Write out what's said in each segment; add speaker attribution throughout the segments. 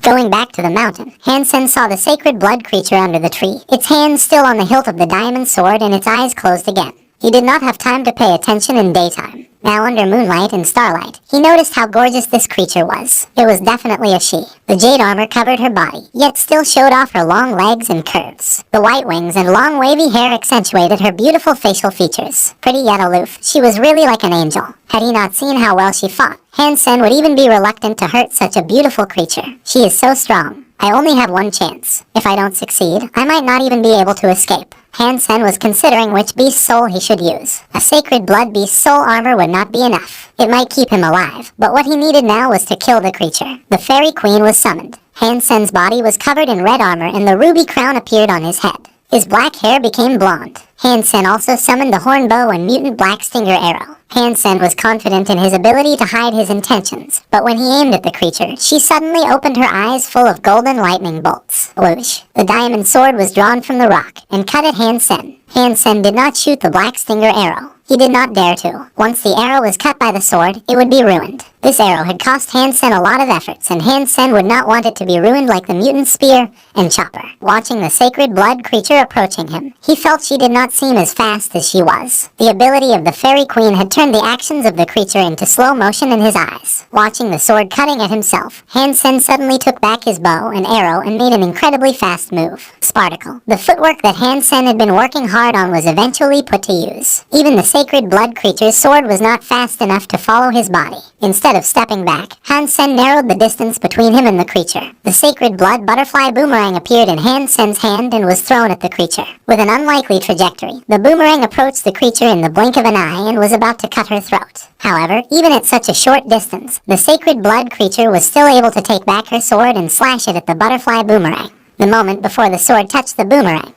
Speaker 1: Going back to the mountain, Hansen saw the sacred blood creature under the tree, its hands still on the hilt of the diamond sword and its eyes closed again. He did not have time to pay attention in daytime. Now under moonlight and starlight, he noticed how gorgeous this creature was. It was definitely a she. The jade armor covered her body, yet still showed off her long legs and curves. The white wings and long wavy hair accentuated her beautiful facial features. Pretty yet aloof, she was really like an angel. Had he not seen how well she fought, Hansen would even be reluctant to hurt such a beautiful creature. She is so strong. I only have one chance. If I don't succeed, I might not even be able to escape. Hansen was considering which beast soul he should use. A sacred blood beast soul armor would not be enough. It might keep him alive, but what he needed now was to kill the creature. The fairy queen was summoned. Hansen's body was covered in red armor and the ruby crown appeared on his head. His black hair became blonde. Hansen also summoned the horn bow and mutant black stinger arrow. Hansen was confident in his ability to hide his intentions, but when he aimed at the creature, she suddenly opened her eyes full of golden lightning bolts. Whoosh! The diamond sword was drawn from the rock and cut at Hansen. Hansen did not shoot the black stinger arrow. He did not dare to. Once the arrow was cut by the sword, it would be ruined. This arrow had cost Hansen a lot of efforts, and Hansen would not want it to be ruined like the mutant spear and chopper. Watching the sacred blood creature approaching him, he felt she did not seem as fast as she was. The ability of the fairy queen had turned the actions of the creature into slow motion in his eyes. Watching the sword cutting at himself, Hansen suddenly took back his bow and arrow and made an incredibly fast move. Spartacle. The footwork that Hansen had been working hard on was eventually put to use. Even the sacred blood creature's sword was not fast enough to follow his body. Instead of stepping back, Hansen narrowed the distance between him and the creature. The sacred blood butterfly boomerang appeared in Hansen's hand and was thrown at the creature. With an unlikely trajectory, the boomerang approached the creature in the blink of an eye and was about to cut her throat. However, even at such a short distance, the sacred blood creature was still able to take back her sword and slash it at the butterfly boomerang. The moment before the sword touched the boomerang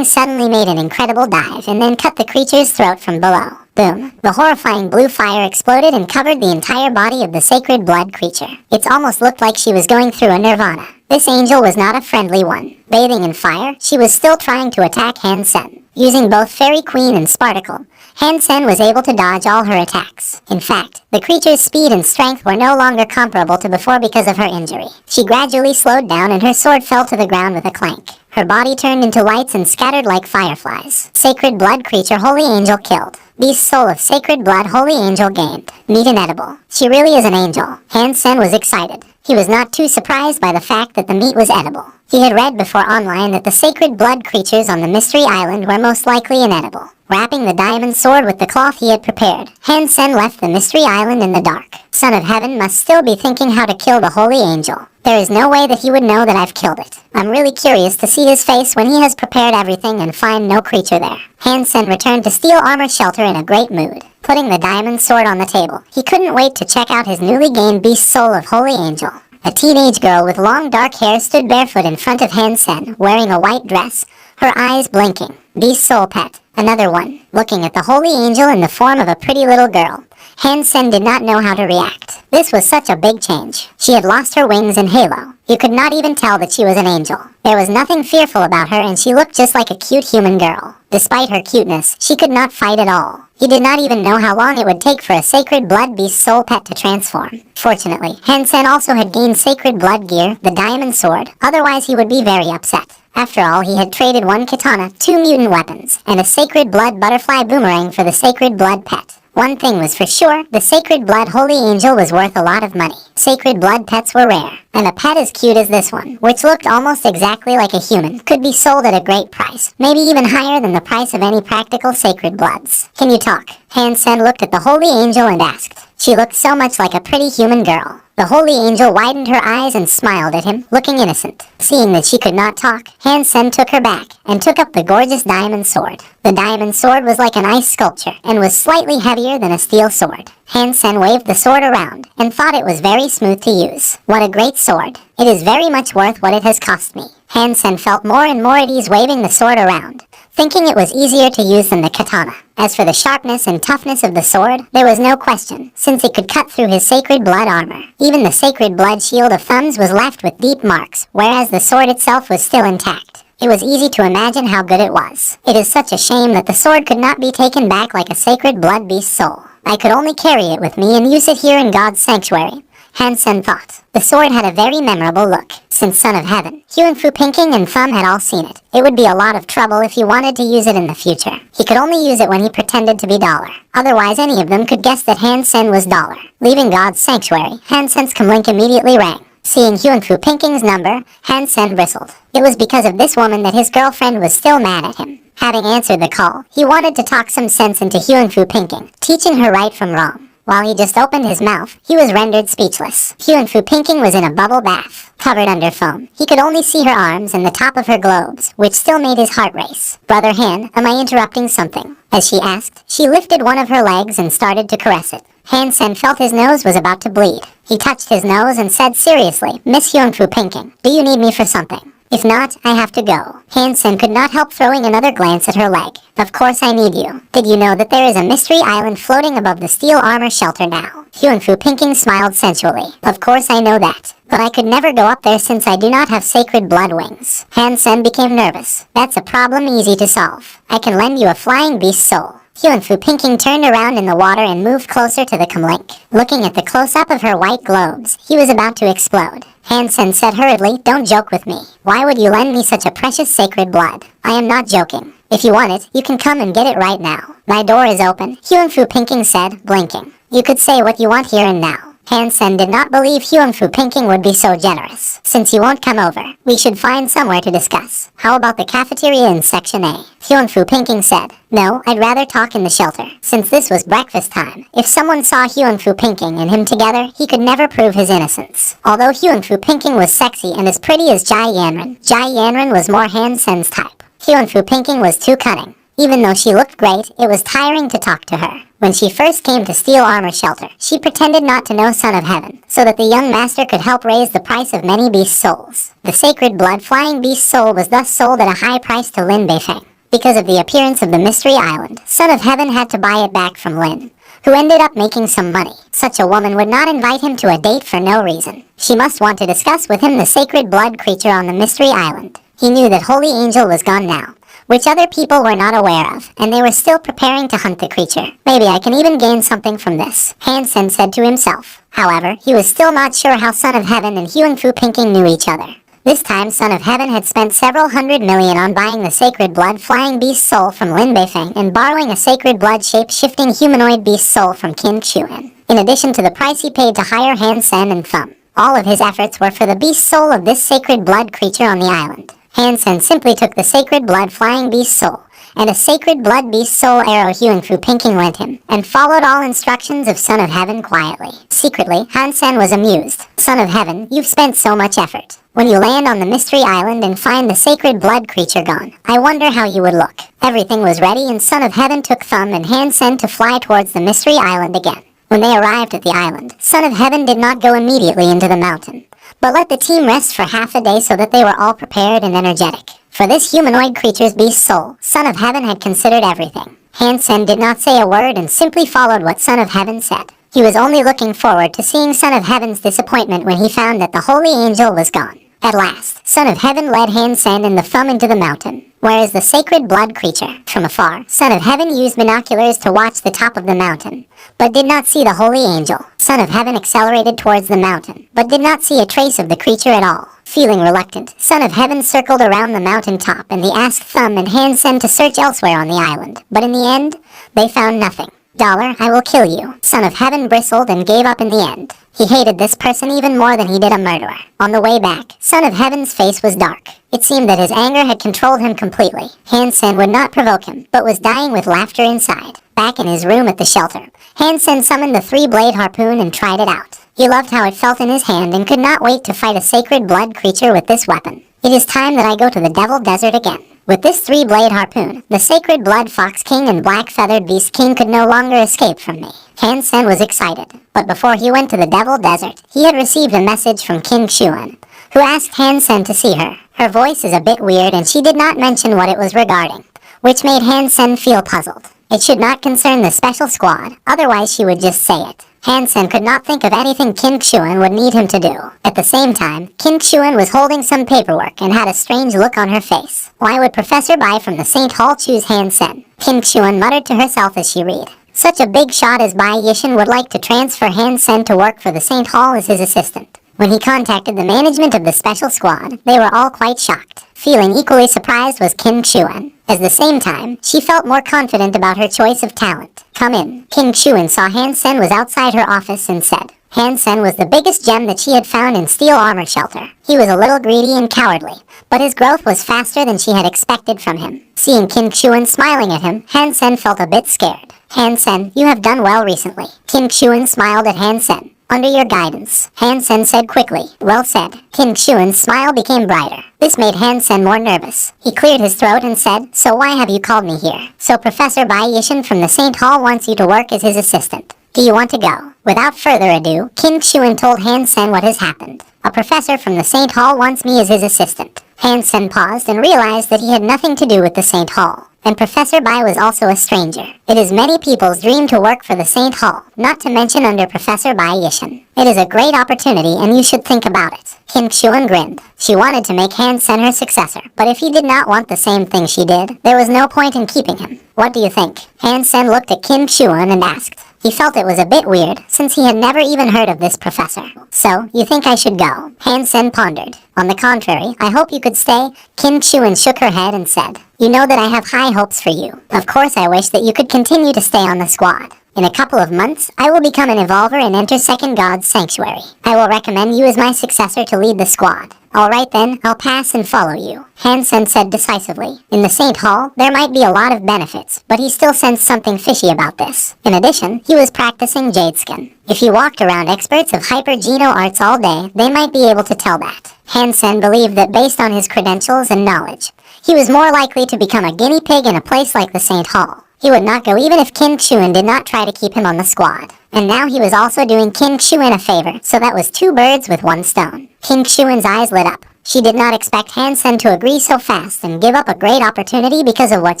Speaker 1: suddenly made an incredible dive and then cut the creature's throat from below. Boom. The horrifying blue fire exploded and covered the entire body of the sacred blood creature. It almost looked like she was going through a nirvana. This angel was not a friendly one. Bathing in fire, she was still trying to attack Hansen. Using both Fairy Queen and Spartacle, Hansen was able to dodge all her attacks. In fact, the creature's speed and strength were no longer comparable to before because of her injury. She gradually slowed down and her sword fell to the ground with a clank. Her body turned into lights and scattered like fireflies. Sacred blood creature Holy Angel killed. Beast soul of sacred blood Holy Angel gained. Meat inedible. She really is an angel. Hansen was excited. He was not too surprised by the fact that the meat was edible. He had read before online that the sacred blood creatures on the Mystery Island were most likely inedible. Wrapping the diamond sword with the cloth he had prepared, Hansen left the Mystery Island in the dark. Son of Heaven must still be thinking how to kill the Holy Angel. There is no way that he would know that I've killed it. I'm really curious to see his face when he has prepared everything and find no creature there. Hansen returned to Steel Armor Shelter in a great mood. Putting the diamond sword on the table, he couldn't wait to check out his newly gained beast soul of Holy Angel. A teenage girl with long dark hair stood barefoot in front of Hansen, wearing a white dress, her eyes blinking. Beast soul pet, another one, looking at the Holy Angel in the form of a pretty little girl. Hansen did not know how to react. This was such a big change. She had lost her wings and halo. You could not even tell that she was an angel. There was nothing fearful about her and she looked just like a cute human girl. Despite her cuteness, she could not fight at all. He did not even know how long it would take for a sacred blood beast soul pet to transform. Fortunately, Hansen also had gained sacred blood gear, the diamond sword, otherwise he would be very upset. After all, he had traded one katana, 2 mutant weapons, and a sacred blood butterfly boomerang for the sacred blood pet. One thing was for sure, the sacred blood Holy Angel was worth a lot of money. Sacred blood pets were rare, and a pet as cute as this one, which looked almost exactly like a human, could be sold at a great price, maybe even higher than the price of any practical sacred bloods. Can you talk? Hansen looked at the Holy Angel and asked. She looked so much like a pretty human girl. The Holy Angel widened her eyes and smiled at him, looking innocent. Seeing that she could not talk, Hansen took her back and took up the gorgeous diamond sword. The diamond sword was like an ice sculpture and was slightly heavier than a steel sword. Hansen waved the sword around and thought it was very smooth to use. What a great sword. It is very much worth what it has cost me. Hansen felt more and more at ease waving the sword around, thinking it was easier to use than the katana. As for the sharpness and toughness of the sword, there was no question, since it could cut through his sacred blood armor. Even the sacred blood shield of thumbs was left with deep marks, whereas the sword itself was still intact. It was easy to imagine how good it was. It is such a shame that the sword could not be taken back like a sacred blood beast soul. I could only carry it with me and use it here in God's sanctuary. Han-sen thought. The sword had a very memorable look. Since Son of Heaven, Huan-Fu Pinking and Thumb had all seen it. It would be a lot of trouble if he wanted to use it in the future. He could only use it when he pretended to be Dollar. Otherwise, any of them could guess that Han-sen was Dollar. Leaving God's sanctuary, Han-sen's comlink immediately rang. Seeing Huan-Fu Pinking's number, Han-sen bristled. It was because of this woman that his girlfriend was still mad at him. Having answered the call, he wanted to talk some sense into Huan-Fu Pinking, teaching her right from wrong. While he just opened his mouth, he was rendered speechless. Huan-Fu Pinking was in a bubble bath, covered under foam. He could only see her arms and the top of her globes, which still made his heart race. "Brother Han, am I interrupting something?" As she asked, she lifted one of her legs and started to caress it. Han-sen felt his nose was about to bleed. He touched his nose and said seriously, "Miss Huan-Fu Pinking, do you need me for something? If not, I have to go." Han-sen could not help throwing another glance at her leg. "Of course I need you. Did you know that there is a mystery island floating above the steel armor shelter now?" Huan-Fu Pinking smiled sensually. "Of course I know that. But I could never go up there since I do not have sacred blood wings." Han-sen became nervous. "That's a problem easy to solve. I can lend you a flying beast soul." Huan-Fu Pinking turned around in the water and moved closer to the comlink. Looking at the close-up of her white globes, he was about to explode. Han-sen said hurriedly, "Don't joke with me. Why would you lend me such a precious sacred blood? I am not joking. If you want it, you can come and get it right now. My door is open," Huan-Fu Pinking said, blinking. "You could say what you want here and now." Han-sen did not believe Huan-Fu Pinking would be so generous. "Since you won't come over, we should find somewhere to discuss. How about the cafeteria in Section A?" Huan-Fu Pinking said, "No, I'd rather talk in the shelter." Since this was breakfast time, if someone saw Huan-Fu Pinking and him together, he could never prove his innocence. Although Huan-Fu Pinking was sexy and as pretty as Jai Yanran was more Han-sen's type. Huan-Fu Pinking was too cunning. Even though she looked great, it was tiring to talk to her. When she first came to Steel Armor Shelter, she pretended not to know Son of Heaven, so that the young master could help raise the price of many beast souls. The sacred blood flying beast soul was thus sold at a high price to Lin Beifeng. Because of the appearance of the Mystery Island, Son of Heaven had to buy it back from Lin, who ended up making some money. Such a woman would not invite him to a date for no reason. She must want to discuss with him the sacred blood creature on the Mystery Island. He knew that Holy Angel was gone now, which other people were not aware of, and they were still preparing to hunt the creature. "Maybe I can even gain something from this," Han-sen said to himself. However, he was still not sure how Son of Heaven and Huan-Fu Pinking knew each other. This time, Son of Heaven had spent several hundred million on buying the sacred blood flying beast soul from Lin Beifeng and borrowing a sacred blood shape-shifting humanoid beast soul from Qin Xuan, in addition to the price he paid to hire Han-sen and Thumb. All of his efforts were for the beast soul of this sacred blood creature on the island. Han-sen simply took the sacred blood flying beast soul and a sacred blood beast soul arrow Huan-Fu Pinking lent him, and followed all instructions of Son of Heaven quietly. Secretly, Han-sen was amused. "Son of Heaven, you've spent so much effort. When you land on the Mystery Island and find the sacred blood creature gone, I wonder how you would look." Everything was ready, and Son of Heaven took Thumb and Han-sen to fly towards the Mystery Island again. When they arrived at the island, Son of Heaven did not go immediately into the mountain, but let the team rest for half a day so that they were all prepared and energetic. For this humanoid creature's beast soul, Son of Heaven had considered everything. Han-sen did not say a word and simply followed what Son of Heaven said. He was only looking forward to seeing Son of Heaven's disappointment when he found that the Holy Angel was gone. At last, Son of Heaven led Han-sen and the Thumb into the mountain, whereas the sacred blood creature, from afar, Son of Heaven used binoculars to watch the top of the mountain, but did not see the Holy Angel. Son of Heaven accelerated towards the mountain, but did not see a trace of the creature at all. Feeling reluctant, Son of Heaven circled around the mountain top and he asked Thumb and Han-sen to search elsewhere on the island, but in the end, they found nothing. "Dollar, I will kill you." Son of Heaven bristled and gave up in the end. He hated this person even more than he did a murderer. On the way back, Son of Heaven's face was dark. It seemed that his anger had controlled him completely. Han-sen would not provoke him, but was dying with laughter inside. Back in his room at the shelter, Han-sen summoned the three-blade harpoon and tried it out. He loved how it felt in his hand and could not wait to fight a sacred blood creature with this weapon. "It is time that I go to the Devil Desert again." With this three-blade harpoon, the sacred blood Fox King and black-feathered Beast King could no longer escape from me. Han-sen was excited, but before he went to the Devil Desert, he had received a message from Qin Xuan, who asked Han-sen to see her. Her voice is a bit weird and she did not mention what it was regarding, which made Han-sen feel puzzled. It should not concern the special squad, otherwise she would just say it. Han-sen could not think of anything Qin Xuan would need him to do. At the same time, Qin Xuan was holding some paperwork and had a strange look on her face. Why would Professor Bai from the St. Hall choose Han-sen? Qin Xuan muttered to herself as she read. Such a big shot as Bai Yishin would like to transfer Han Sen to work for the St. Hall as his assistant. When he contacted the management of the special squad, they were all quite shocked. Feeling equally surprised was Kim Chuan. At the same time, she felt more confident about her choice of talent. "Come in." Kim Chuan saw Han Sen was outside her office and said. Han Sen was the biggest gem that she had found in steel armor shelter. He was a little greedy and cowardly, but his growth was faster than she had expected from him. Seeing Kim Chuan smiling at him, Han Sen felt a bit scared. "Han Sen, you have done well recently." Kim Chuan smiled at Han Sen. "Under your guidance," Han Sen said quickly. "Well said." Kim Chuan's smile became brighter. This made Han Sen more nervous. He cleared his throat and said, "So why have you called me here?" "So Professor Bai Yishin from the St. Hall wants you to work as his assistant. Do you want to go?" Without further ado, Kim Chuan told Han Sen what has happened. "A professor from the St. Hall wants me as his assistant." Han Sen paused and realized that he had nothing to do with the St. Hall. And Professor Bai was also a stranger. It is many people's dream to work for the St. Hall, not to mention under Professor Bai Yishin. It is a great opportunity and you should think about it. Kim Chuan grinned. She wanted to make Han Sen her successor, but if he did not want the same thing she did, there was no point in keeping him. "What do you think?" Han Sen looked at Kim Chuan and asked. He felt it was a bit weird, since he had never even heard of this professor. "So, you think I should go?" Han Sen pondered. "On the contrary, I hope you could stay." Kim Chuan shook her head and said, "You know that I have high hopes for you. Of course I wish that you could continue to stay on the squad. In a couple of months, I will become an evolver and enter Second God's Sanctuary. I will recommend you as my successor to lead the squad." "All right then, I'll pass and follow you," Han Sen said decisively. In the St. Hall, there might be a lot of benefits, but he still sensed something fishy about this. In addition, he was practicing jade skin. If he walked around experts of hyper-geno arts all day, they might be able to tell that. Han Sen believed that based on his credentials and knowledge, he was more likely to become a guinea pig in a place like the St. Hall. He would not go even if Kim Chuan did not try to keep him on the squad. And now he was also doing Kim Chuan a favor, so that was 2 birds with 1 stone. Kim Chuan's eyes lit up. She did not expect Han Sen to agree so fast and give up a great opportunity because of what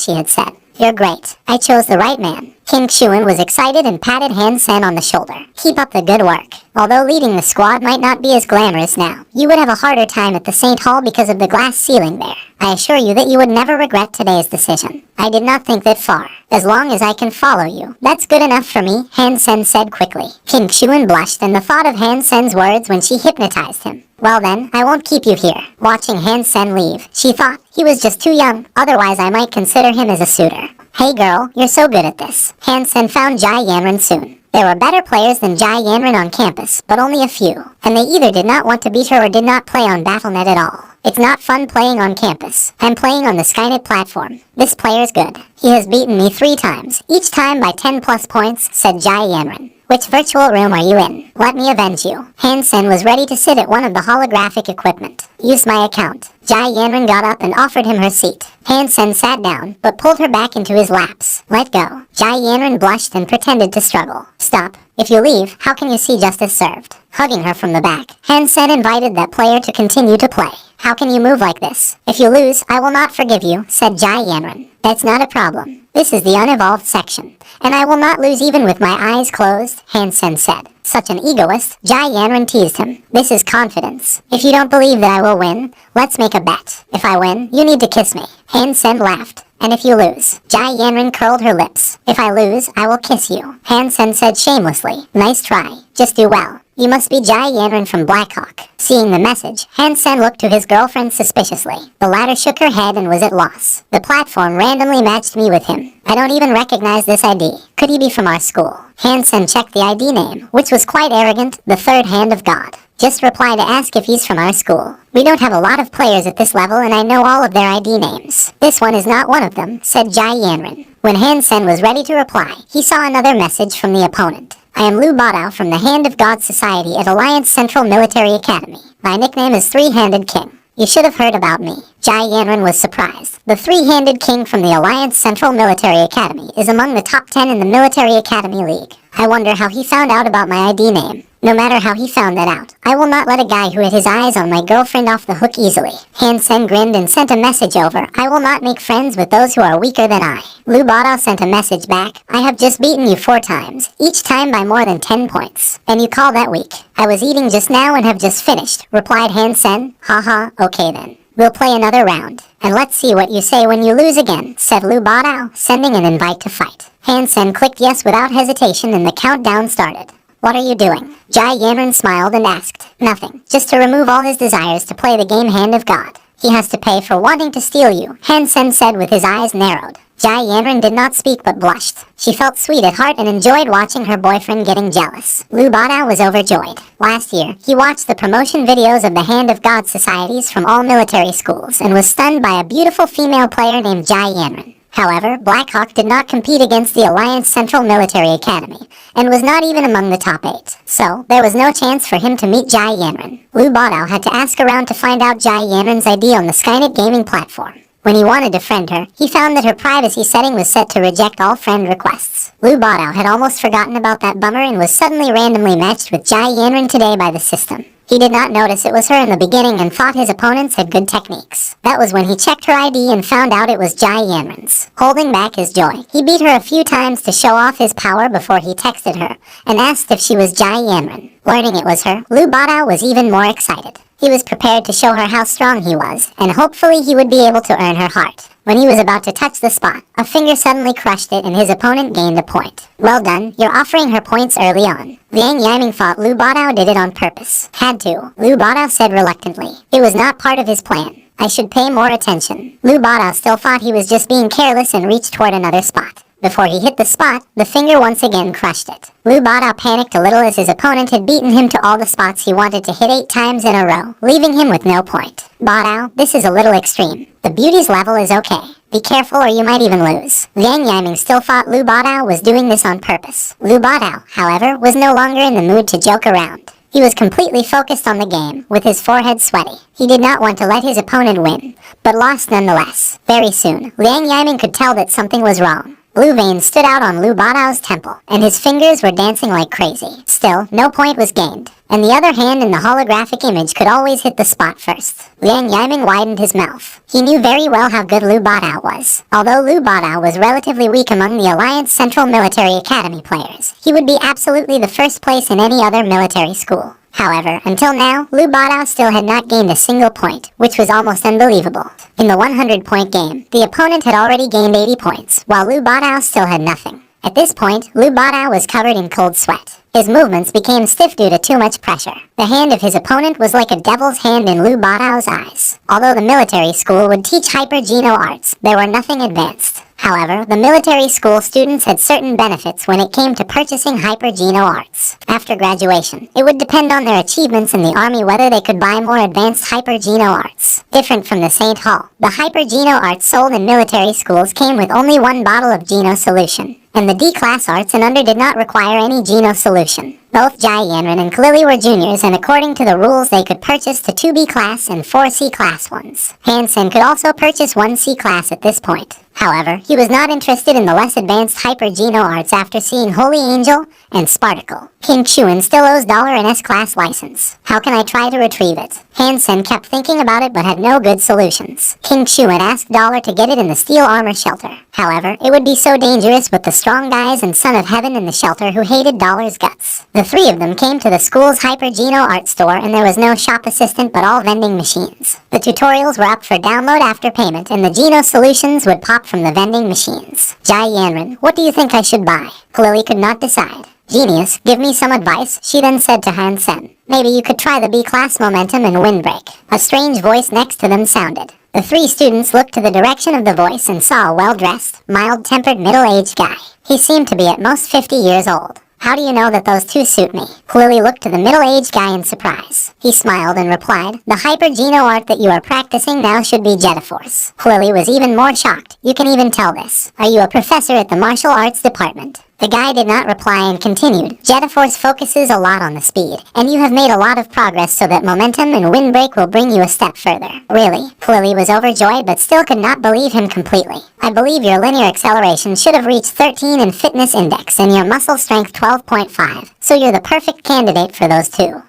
Speaker 1: she had said. "You're great. I chose the right man." Kim Chuan was excited and patted Han Sen on the shoulder. "Keep up the good work. Although leading the squad might not be as glamorous now, you would have a harder time at the St. Hall because of the glass ceiling there. I assure you that you would never regret today's decision. I did not think that far. As long as I can follow you, that's good enough for me," Han Sen said quickly. Kim Chuan blushed and the thought of Han Sen's words when she hypnotized him. "Well then, I won't keep you here." Watching Han Sen leave, she thought, he was just too young, otherwise I might consider him as a suitor. "Hey girl, you're so good at this." Han Sen found Jai Yanran soon. There were better players than Jai Yanran on campus, but only a few, and they either did not want to beat her or did not play on BattleNet at all. "It's not fun playing on campus. I'm playing on the Skynet platform. This player's good. He has beaten me 3 times, each time by 10+ points," said Jai Yanran. "Which virtual room are you in? Let me avenge you." Han Sen was ready to sit at one of the holographic equipment. "Use my account." Jai Yanran got up and offered him her seat. Han Sen sat down, but pulled her back into his laps. "Let go." Jai Yanran blushed and pretended to struggle. "Stop. If you leave, how can you see justice served?" Hugging her from the back, Han Sen invited that player to continue to play. "How can you move like this? If you lose, I will not forgive you," said Jai Yanran. "That's not a problem. This is the unevolved section, and I will not lose even with my eyes closed," Han Sen said. Such an egoist, Jai Yanran teased him. "This is confidence. If you don't believe that I will win, let's make a bet. If I win, you need to kiss me." Han Sen laughed. "And if you lose?" Jai Yanran curled her lips. "If I lose, I will kiss you," Han Sen said shamelessly. "Nice try. Just do well. You must be Jai Yanran from Blackhawk." Seeing the message, Han Sen looked to his girlfriend suspiciously. The latter shook her head and was at loss. "The platform randomly matched me with him. I don't even recognize this ID. Could he be from our school?" Han Sen checked the ID name, which was quite arrogant, the third hand of God. "Just reply to ask if he's from our school. We don't have a lot of players at this level and I know all of their ID names. This one is not one of them," said Jai Yanran. When Han Sen was ready to reply, he saw another message from the opponent. "I am Lu Badao from the Hand of God Society at Alliance Central Military Academy. My nickname is Three-Handed King. You should have heard about me." Jai Yanran was surprised. The Three-Handed King from the Alliance Central Military Academy is among the top 10 in the Military Academy League. I wonder how he found out about my ID name. No matter how he found that out, I will not let a guy who had his eyes on my girlfriend off the hook easily. Han Sen grinned and sent a message over. "I will not make friends with those who are weaker than I." Lu Badao sent a message back. "I have just beaten you 4 times, each time by more than 10 points. And you call that weak? I was eating just now and have just finished," replied Han Sen. "Haha, okay then. We'll play another round, and let's see what you say when you lose again, said Lu Badao, sending an invite to fight. Han Sen clicked yes without hesitation and the countdown started. What are you doing? Jai Yanran smiled and asked. Nothing, just to remove all his desires to play the game Hand of God. He has to pay for wanting to steal you, Han Sen said with his eyes narrowed. Jai Yanran did not speak but blushed. She felt sweet at heart and enjoyed watching her boyfriend getting jealous. Lu Badao was overjoyed. Last year, he watched the promotion videos of the Hand of God societies from all military schools and was stunned by a beautiful female player named Jai Yanran. However, Blackhawk did not compete against the Alliance Central Military Academy, and was not even among the top 8, so there was no chance for him to meet Jai Yanran. Lu Badao had to ask around to find out Jai Yanran's ID on the Skynet gaming platform. When he wanted to friend her, he found that her privacy setting was set to reject all friend requests. Lu Badao had almost forgotten about that bummer and was suddenly randomly matched with Jai Yanran today by the system. He did not notice it was her in the beginning and thought his opponents had good techniques. That was when he checked her ID and found out it was Jai Yanran's. Holding back his joy, he beat her a few times to show off his power before he texted her and asked if she was Jai Yanran. Learning it was her, Lu Badao was even more excited. He was prepared to show her how strong he was, and hopefully he would be able to earn her heart. When he was about to touch the spot, a finger suddenly crushed it and his opponent gained a point. Well done, you're offering her points early on. Liang Yiming thought Lu Badao did it on purpose. Had to, Lu Badao said reluctantly. It was not part of his plan. I should pay more attention. Lu Badao still thought he was just being careless and reached toward another spot. Before he hit the spot, the finger once again crushed it. Lu Badao panicked a little as his opponent had beaten him to all the spots he wanted to hit 8 times in a row, leaving him with no point. Badao, this is a little extreme. The beauty's level is okay. Be careful or you might even lose. Liang Yiming still thought Lu Badao was doing this on purpose. Lu Badao, however, was no longer in the mood to joke around. He was completely focused on the game, with his forehead sweaty. He did not want to let his opponent win, but lost nonetheless. Very soon, Liang Yiming could tell that something was wrong. Blue veins stood out on Lu Badao's temple, and his fingers were dancing like crazy. Still, no point was gained, and the other hand in the holographic image could always hit the spot first. Liang Yiming widened his mouth. He knew very well how good Lu Badao was. Although Lu Badao was relatively weak among the Alliance Central Military Academy players, he would be absolutely the first place in any other military school. However, until now, Lu Badao still had not gained a single point, which was almost unbelievable. In the 100-point game, the opponent had already gained 80 points, while Lu Badao still had nothing. At this point, Lu Badao was covered in cold sweat. His movements became stiff due to too much pressure. The hand of his opponent was like a devil's hand in Lu Badao's eyes. Although the military school would teach hyper-geno arts, they were nothing advanced. However, the military school students had certain benefits when it came to purchasing hyper-geno arts. After graduation, it would depend on their achievements in the army whether they could buy more advanced hyper-geno arts. Different from the St. Hall, the hyper-geno arts sold in military schools came with only one bottle of Geno solution, and the D-class arts and under did not require any Geno solution. Both Jai Yanran and Kalili were juniors, and according to the rules they could purchase the 2B class and 4C class ones. Han Sen could also purchase 1C class at this point. However, he was not interested in the less advanced hyper-geno arts after seeing Holy Angel and Spartacle. King Chuan still owes dollar and S-class license. How can I try to retrieve it? Han Sen kept thinking about it but had no good solutions. King Chuan asked Dollar to get it in the steel armor shelter. However, it would be so dangerous with the strong guys and Son of Heaven in the shelter who hated Dollar's guts. The 3 of them came to the school's hyper-geno art store and there was no shop assistant but all vending machines. The tutorials were up for download after payment and the Geno solutions would pop from the vending machines. Jai Yanran, what do you think I should buy? Kalili could not decide. Genius, give me some advice, she then said to Han Sen. Maybe you could try the B-class momentum and windbreak. A strange voice next to them sounded. The 3 students looked to the direction of the voice and saw a well-dressed, mild-tempered middle-aged guy. He seemed to be at most 50 years old. How do you know that those 2 suit me? Kalili looked to the middle-aged guy in surprise. He smiled and replied, the hyper-geno art that you are practicing now should be Jetaforce. Kalili was even more shocked. You can even tell this. Are you a professor at the martial arts department? The guy did not reply and continued, Jetaforce focuses a lot on the speed, and you have made a lot of progress so that momentum and windbreak will bring you a step further. Really? Kalili was overjoyed but still could not believe him completely. I believe your linear acceleration should have reached 13 in fitness index and your muscle strength 12.5, so you're the perfect candidate for those 2.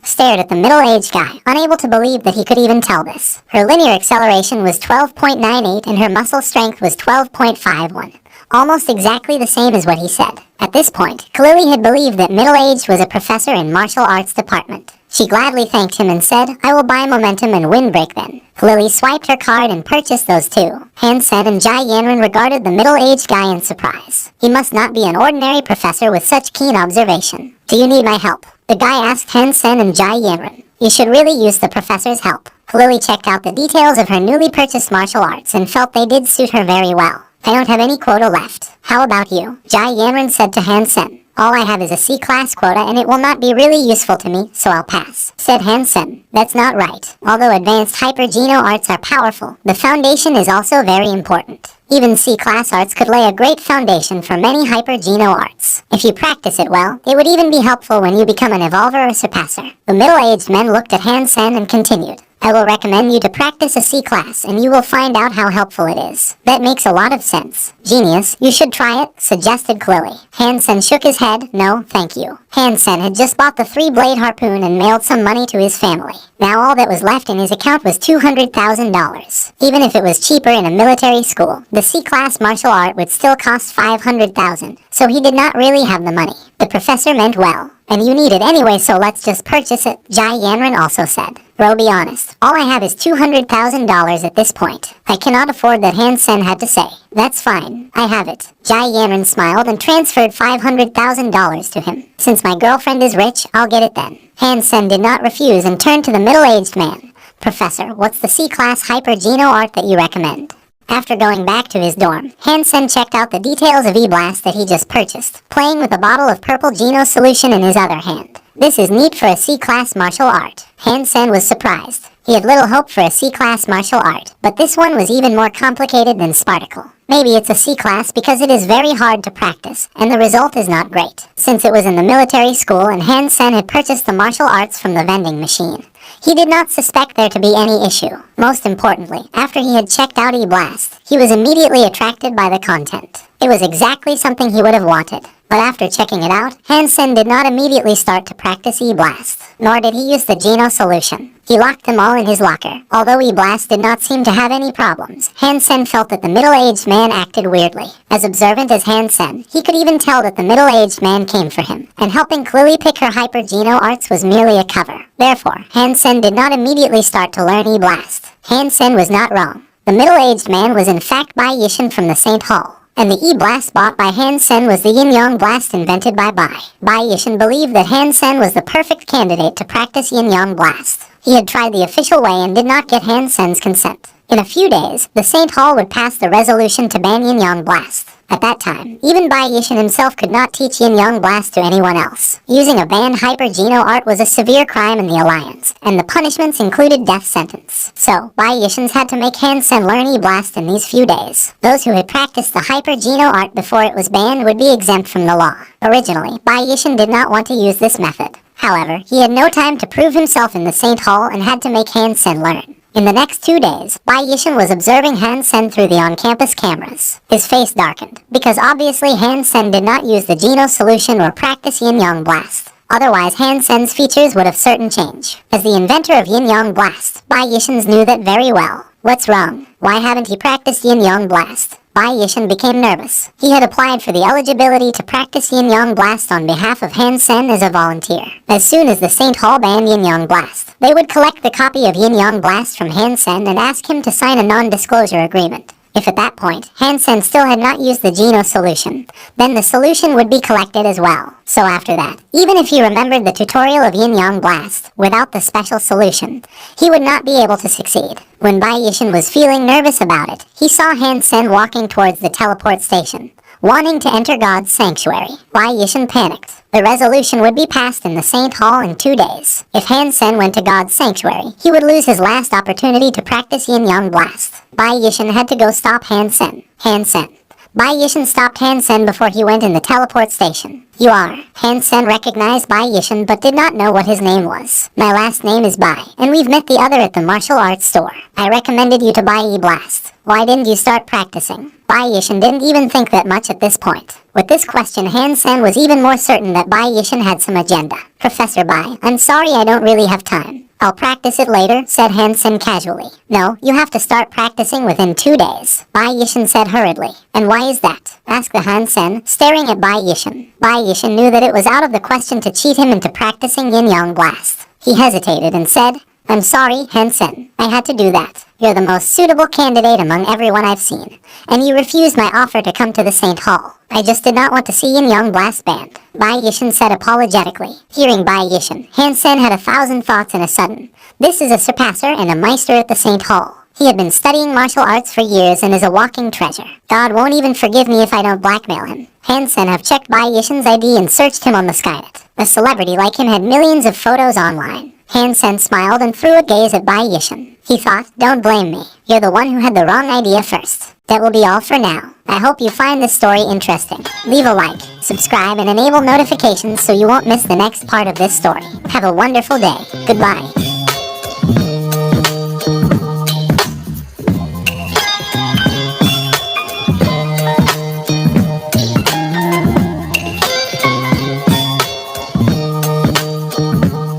Speaker 1: Stared at the middle-aged guy, unable to believe that he could even tell this. Her linear acceleration was 12.98 and her muscle strength was 12.51. Almost exactly the same as what he said. At this point, Kalili had believed that middle-aged was a professor in martial arts department. She gladly thanked him and said, "I will buy momentum and windbreak then." Lily swiped her card and purchased those two. Han-sen and Jai Yanran regarded the middle-aged guy in surprise. He must not be an ordinary professor with such keen observation. "Do you need my help?" the guy asked Han-sen and Jai Yanran. "You should really use the professor's help." Lily checked out the details of her newly purchased martial arts and felt they did suit her very well. "I don't have any quota left. How about you?" Jai Yanran said to Han-sen. "All I have is a C-class quota and it will not be really useful to me, so I'll pass," said Han-sen. "That's not right. Although advanced hyper-geno arts are powerful, the foundation is also very important. Even C-class arts could lay a great foundation for many hyper-geno arts. If you practice it well, it would even be helpful when you become an evolver or surpasser." The middle-aged men looked at Han-sen and continued. "I will recommend you to practice a C-class and you will find out how helpful it is." "That makes a lot of sense." "Genius, you should try it," suggested Chloe. Han-sen shook his head. "No, thank you." Han-sen had just bought the 3-blade harpoon and mailed some money to his family. Now all that was left in his account was $200,000. Even if it was cheaper in a military school, the C-class martial art would still cost $500,000, so he did not really have the money. The professor meant well. "And you need it anyway, so let's just purchase it," Jai Yanran also said. "Bro, be honest. All I have is $200,000 at this point. I cannot afford that," Han-sen had to say. "That's fine. I have it." Jai Yanran smiled and transferred $500,000 to him. "Since my girlfriend is rich, I'll get it then." Han-sen did not refuse and turned to the middle-aged man. "Professor, what's the C-class hyper-geno art that you recommend?" After going back to his dorm, Han-sen checked out the details of E-Blast that he just purchased, playing with a bottle of purple Geno solution in his other hand. "This is neat for a C-class martial art." Han-sen was surprised. He had little hope for a C-class martial art, but this one was even more complicated than Spartacle. Maybe it's a C-class because it is very hard to practice, and the result is not great, since it was in the military school and Han-sen had purchased the martial arts from the vending machine. He did not suspect there to be any issue. Most importantly, after he had checked out E-Blast, he was immediately attracted by the content. It was exactly something he would have wanted. But after checking it out, Han-sen did not immediately start to practice E-Blast, nor did he use the Geno solution. He locked them all in his locker. Although E-Blast did not seem to have any problems, Han-sen felt that the middle-aged man acted weirdly. As observant as Han-sen, he could even tell that the middle-aged man came for him, and helping Chloe pick her hyper-geno arts was merely a cover. Therefore, Han-sen did not immediately start to learn E-Blast. Han-sen was not wrong. The middle-aged man was in fact Bai Yishin from the St. Hall. And the E-Blast bought by Han-sen was the Yin-Yang Blast invented by Bai. Bai Yishin believed that Han-sen was the perfect candidate to practice Yin-Yang Blast. He had tried the official way and did not get Han-sen's consent. In a few days, the St. Hall would pass the resolution to ban Yin-Yang Blast. At that time, even Bai Yishin himself could not teach Yin-Yang Blast to anyone else. Using a banned hyper-geno art was a severe crime in the Alliance, and the punishments included death sentence. So, Bai Yishins had to make Han-sen learn E-Blast in these few days. Those who had practiced the hyper-geno art before it was banned would be exempt from the law. Originally, Bai Yishin did not want to use this method. However, he had no time to prove himself in the St. Hall and had to make Han-sen learn. In the next 2 days, Bai Yishin was observing Han-sen through the on-campus cameras. His face darkened, because obviously Han-sen did not use the Geno solution or practice Yin-Yang Blast. Otherwise, Han-sen's features would have certain change. As the inventor of Yin-Yang Blast, Bai Yishin knew that very well. What's wrong? Why haven't he practiced Yin-Yang Blast? Bai Yishin became nervous. He had applied for the eligibility to practice Yin-Yang Blast on behalf of Han-sen as a volunteer. As soon as the St. Hall banned Yin-Yang Blast, they would collect the copy of Yin-Yang Blast from Han-sen and ask him to sign a non-disclosure agreement. If at that point, Han-sen still had not used the Geno solution, then the solution would be collected as well. So after that, even if he remembered the tutorial of Yin-Yang Blast, without the special solution, he would not be able to succeed. When Bai Yishin was feeling nervous about it, he saw Han-sen walking towards the teleport station, wanting to enter God's sanctuary. Bai Yishin panicked. The resolution would be passed in the St. Hall in 2 days. If Han-sen went to God's sanctuary, he would lose his last opportunity to practice Yin-Yang Blast. Bai Yishin had to go stop Han-sen. Han-sen. Bai Yishin stopped Han-sen before he went in the teleport station. "You are." Han-sen recognized Bai Yishin but did not know what his name was. "My last name is Bai, and we've met the other at the martial arts store. I recommended you to buy E-Blast. Why didn't you start practicing?" Bai Yishin didn't even think that much at this point. With this question, Han-sen was even more certain that Bai Yishin had some agenda. "Professor Bai, I'm sorry I don't really have time. I'll practice it later, said Hansen casually. No, you have to start practicing within 2 days, Bai Yishan said hurriedly. And why is that? Asked the Hansen, staring at Bai Yishan. Bai Yishan knew that it was out of the question to cheat him into practicing yin-yang blast. He hesitated and said, I'm sorry, Hansen. I had to do that. You're the most suitable candidate among everyone I've seen, and you refused my offer to come to the St. Hall. I just did not want to see Yin Yang Blast Band, Bai Yishan said apologetically. Hearing Bai Yishan, Hansen had 1,000 thoughts in a sudden. This is a surpasser and a meister at the St. Hall. He had been studying martial arts for years and is a walking treasure. God won't even forgive me if I don't blackmail him. Hansen have checked Bai Yishan's ID and searched him on the Skynet. A celebrity like him had millions of photos online. Hansen smiled and threw a gaze at Bai Yishan. He thought, don't blame me. You're the one who had the wrong idea first. That will be all for now. I hope you find this story interesting. Leave a like, subscribe, and enable notifications so you won't miss the next part of this story. Have a wonderful day. Goodbye.